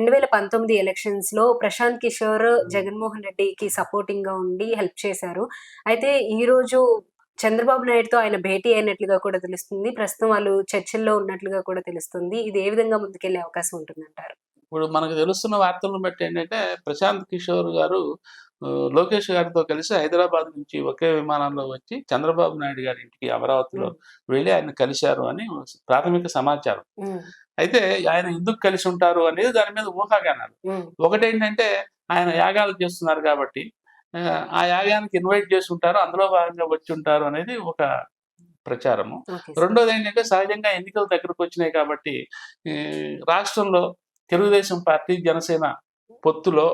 2019 ఎలక్షన్స్‌లో ప్రశాంత్ కిషోర్ జగన్మోహన్ రెడ్డికి సపోర్టింగ్‌గా ఉండి హెల్ప్ చేశారు. అయితే ఈరోజు చంద్రబాబు నాయుడుతో ఆయన భేటీ అయినట్లుగా కూడా తెలుస్తుంది. ప్రస్తుతం వాళ్ళు చర్చల్లో ఉన్నట్లుగా కూడా తెలుస్తుంది. ఇది ఏ విధంగా ముందుకెళ్ళే అవకాశం ఉంటుందంటారు? ఇప్పుడు మనకు తెలుస్తున్న వార్తలను బట్టి ఏంటంటే ప్రశాంత్ కిషోర్ గారు లోకేష్ గారితో కలిసి హైదరాబాద్ నుంచి ఒకే విమానంలో వచ్చి చంద్రబాబు నాయుడు గారి ఇంటికి అమరావతిలో హ్మ్. వెళ్ళి ఆయన కలిశారు అని ప్రాథమిక సమాచారం. హ్మ్. అయితే ఆయన ఎందుకు కలిసి ఉంటారు అనేది దాని మీద ఊహాగానాలు. హ్మ్. ఒకటేంటంటే ఆయన యాగాలు చేస్తున్నారు కాబట్టి ఆ యాగానికి ఇన్వైట్ చేసి ఉంటారు. అందులో భాగంగా వచ్చి ఉంటారు అనేది ఒక ప్రచారము. Okay sir. రెండోదేంటంటే సహజంగా ఎన్నికలు దగ్గరకొచ్చినాయి కాబట్టి ఈ రాష్ట్రంలో తెలుగుదేశం పార్టీ, జనసేన పొత్తులో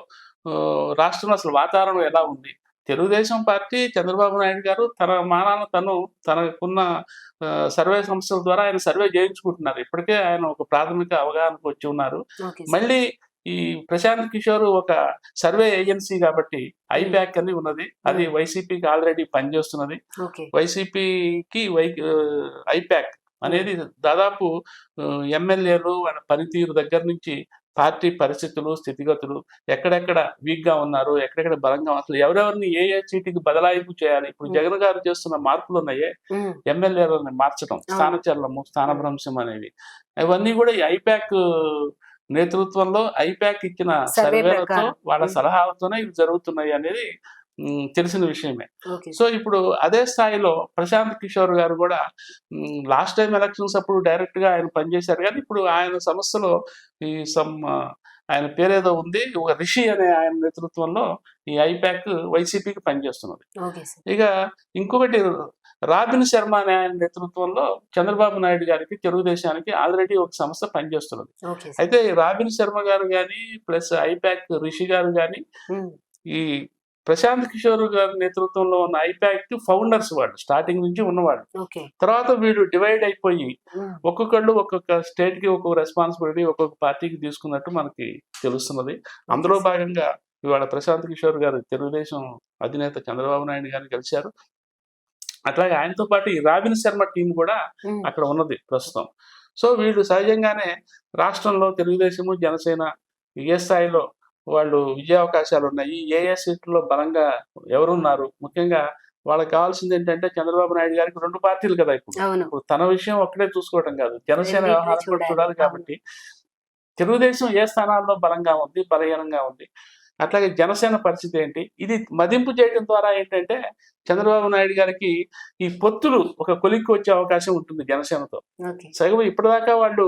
రాష్ట్రంలో అసలు వాతావరణం ఎలా ఉంది? తెలుగుదేశం పార్టీ చంద్రబాబు నాయుడు గారు తన మానాన తనకున్న సర్వే సంస్థల ద్వారా ఆయన సర్వే చేయించుకుంటున్నారు. ఇప్పటికే ఆయన ఒక ప్రాథమిక అవగాహనకు వచ్చి ఉన్నారు. Okay sir. మళ్ళీ ఈ ప్రశాంత్ కిషోర్ ఒక సర్వే ఏజెన్సీ కాబట్టి హ్మ్. ఐపాక్ అని ఉన్నది. అది వైసీపీకి ఆల్రెడీ పనిచేస్తున్నది. ఓకే. వైసీపీకి ఐపాక్ అనేది దాదాపు ఎమ్మెల్యేలు వాళ్ళ పనితీరు దగ్గర నుంచి పార్టీ పరిస్థితులు, స్థితిగతులు ఎక్కడెక్కడ వీక్‌గా ఉన్నారు, ఎక్కడెక్కడ బలంగా అసలు ఎవరెవరిని ఏ సీటుకి బదలాయింపు చేయాలి. ఇప్పుడు హ్మ్. జగన్ గారు చేస్తున్న మార్పులున్నాయే, హ్మ్. ఎమ్మెల్యేలని మార్చడం, అవును. స్థానచలనము, స్థానభ్రంశం అనేవి. అవన్నీ కూడా ఈ ఐపాక్ నేతృత్వంలో ఐపాక్ ఇచ్చిన సర్వే సర్వేలతో, ప్రకారం. వాళ్ళ హ్మ్. సలహాలతోనే ఇవి జరుగుతున్నాయి అనేది తెలిసిన విషయమే. Okay so, sir. ఇప్పుడు అదే స్థాయిలో ప్రశాంత్ కిషోర్ గారు గూడా లాస్ట్ టైమ్ ఎలక్షన్స్ అప్పుడు డైరెక్ట్‌గా ఆయన పనిచేశారు గానీ, ఇప్పుడు ఆయన సంస్థలో ఈ సమ్ ఆయన పేరేదో ఉంది. ఒక రిషి అనే ఆయన నేతృత్వంలో ఈ ఐపాక్ వైసీపీకి పనిచేస్తున్నది. Okay sir. ఇక ఇంకొకటి రాబిన్ శర్మ అనే ఆయన నేతృత్వంలో చంద్రబాబు నాయుడు గారికి, తెలుగుదేశానికి ఆల్రెడీ ఒక సంస్థ పనిచేస్తున్నది. Okay sir. అయితే రాబిన్ శర్మ గారు గాని, ప్లస్ ఐపాక్ రిషి గారు గాని, హ్మ్. ఈ ప్రశాంత్ కిషోర్ గారి నేతృత్వంలో ఉన్న ఐపాక్ ఫౌండర్స్ వాళ్ళు. స్టార్టింగ్ నుంచి ఉన్నవాళ్ళు. ఓకే. తర్వాత వీళ్ళు డివైడ్ అయిపోయి హ్మ్. ఒక్కొక్కళ్ళు ఒక్కొక్క స్టేట్‌కి ఒక్కొక్క రెస్పాన్సిబిలిటీ ఒక్కొక్క పార్టీకి తీసుకున్నట్టు మనకి తెలుస్తున్నది. ఓకే అందులో సార్. భాగంగా ఇవాళ ప్రశాంత్ కిషోర్ గారు తెలుగుదేశం అధినేత చంద్రబాబు నాయుడు గారిని కలిశారు. అట్లాగే ఆయనతో పాటు ఈ రాబిన్ శర్మ టీమ్ కూడా హ్మ్. అక్కడ ఉన్నది ప్రస్తుతం. సో, వీళ్ళు సహజంగానే రాష్ట్రంలో తెలుగుదేశము, జనసేన ఏ స్థాయిలో వాళ్ళు విజయావకాశాలున్నాయి, ఏ ఏ సీట్లలో బలంగా ఎవరున్నారు, ముఖ్యంగా వాళ్ళకి కావాల్సిందేంటంటే చంద్రబాబు నాయుడు గారికి 2 పార్టీలు కదా ఇప్పుడు. అవును. ఇప్పుడు తన విషయం ఒక్కటే చూసుకోవటం కాదు. జనసేన రెండిటిని వ్యవహారం కూడా చూడాలి. చూడాలి అవును. కాబట్టి తెలుగుదేశం ఏ స్థానాల్లో బలంగా ఉంది, బలహీనంగా ఉంది. అట్లాగే జనసేన పరిస్థితి ఏంటి? ఇది మదింపు చేయడం ద్వారా ఏంటంటే, చంద్రబాబు నాయుడు గారికి ఈ పొత్తులు ఒక కొలిక్కి వచ్చే అవకాశం ఉంటుంది జనసేనతో. ఓకే. సగం ఇప్పటిదాకా వాళ్ళు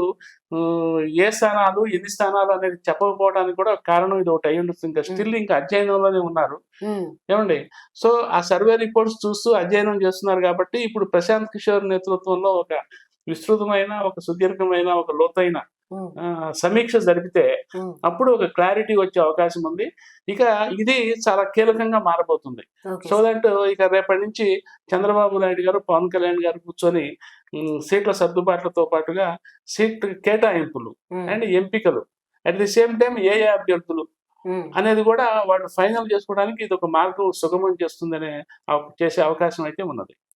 ఏ స్థానాలు, ఎన్ని స్థానాలు అనేది చెప్పకపోవడానికి కూడా కారణం ఇదొకటి అయ్యుండొచ్చు. ఇంకా హ్మ్. స్టిల్ ఇంకా అధ్యయనంలోనే ఉన్నారు. హ్మ్. ఏవండీ? సో, ఆ సర్వే రిపోర్ట్స్ చూస్తూ అధ్యయనం చేస్తున్నారు కాబట్టి, ఇప్పుడు ప్రశాంత్ కిషోర్ నేతృత్వంలో ఒక విస్తృతమైన, ఒక సుదీర్ఘమైన, ఒక లోతైన హ్మ్. సమీక్ష జరిపితే హ్మ్. అప్పుడు ఒక క్లారిటీ వచ్చే అవకాశం ఉంది. ఇక ఇది చాలా కీలకంగా మారబోతుంది. Okay so sir. దట్ ఇక రేపటి నుంచి చంద్రబాబు నాయుడు గారు, పవన్ కళ్యాణ్ గారు కూర్చొని సీట్ల సర్దుబాట్లతో పాటుగా సీట్ కేటాయింపులు హ్మ్. అండ్ ఎంపికలు అట్ ది సేమ్ టైమ్ ఏ ఏ అభ్యర్థులు హ్మ్. అనేది కూడా వాళ్ళు ఫైనల్ చేసుకోవడానికి ఇదొక మార్గం సుగమం చేస్తుందనే చేసే అవకాశం అయితే ఉన్నది.